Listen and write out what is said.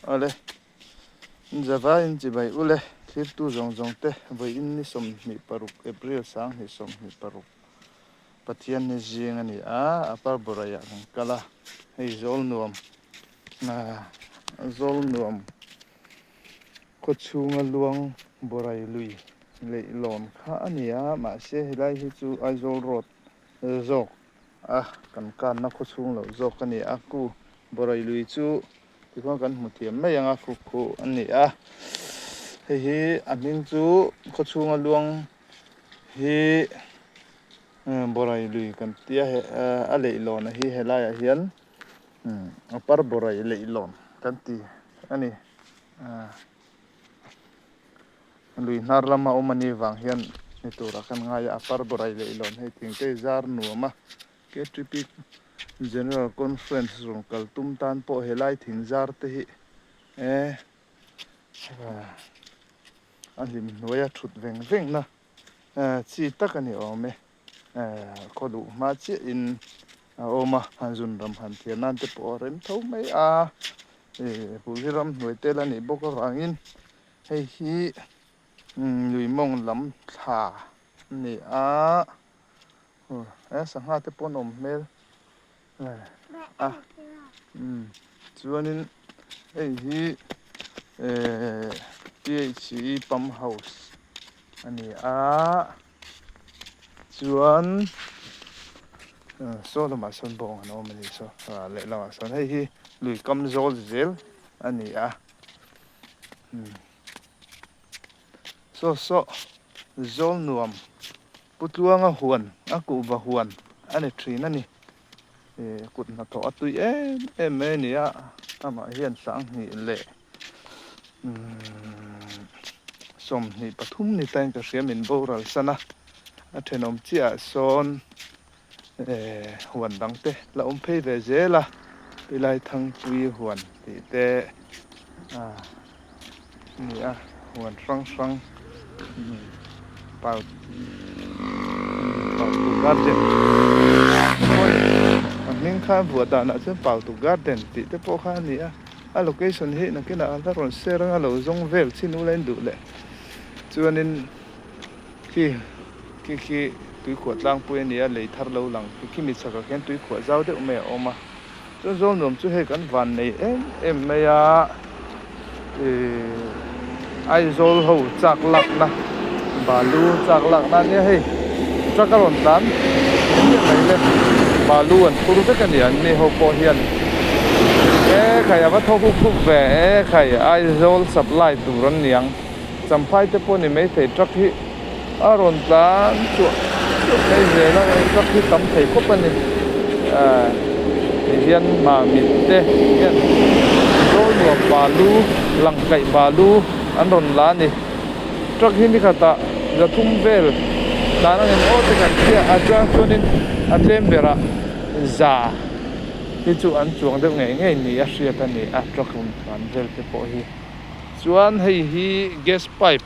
ole java in chi bai ule thir tu zong te voi in ni som mi paruk April sang ni som mi paruk pathian ni jing ani apar boraya kala hei zol nuam na zol nuam ko chunga luang borai lui le lon kha ania ma se hilai hi chu aizol road zok kan na ko chung lo zok ani aku borai lui chu tikon kan muthiam mai anga khu ani hi amin chu ko chunga luang hi borai lui kan tia he a le lon hi helai hian apar borai le lon kan ti ani lui nar lama omani wang hian ni tura kan ngai apar borai le lon hei thingte zar nuama ke tripik general conference room kal tum tan po helai thing zar te hi alim noya thut veng na chi takani ome khodu ma chi in oma hanjun ram han thianan te po rem tho mai puliram noite la ni bok rangin hei hi lui mong lam thla ni sangha te pon om mel chuanin hei hi PHE pump house ani chuan so lama son bong an omani so le lama son hei hi lui kam zol zel ani so zol nuam putluanga huan akuba huan ani thin ani kut na tho atui em ni ama hian sang ni le som ni pathum ni tang ka siam in boral sana athenom chia son huan dangte la phei ve zela pilai thang chui huan ti te ni huan sang pau tu garden ning kha bua da na chen pau tu garden ti te po kha ni location hi na kina ala ron seranga lo zong vel chinu len du le chuanin ki tui khuat lang pui ni lei thar lo lang ki mi chaka ken tui khuat zau de me oma chu zol nom chu he kan van nei em me ai zol ho chak lak na balu chak lak na ne hei chakaron tan ni le balu an puru te kan yan ne ho po hian khaya va tho khuk ve khaya ai zol supply turan niang champhai te poni mai thei truck hi aron tan chu nei ve la truck hi tam thei ko pani hian ma mi te hian zol nuam balu lang kai balu an ron la ni truck hi ni khata za thum vel tanang en o te kan tia aja chuanin atlem bera za hi chu an chuang deuh ngei ni a hriat ani truck rum an vel te pawh hi chuan hei hi gas pipe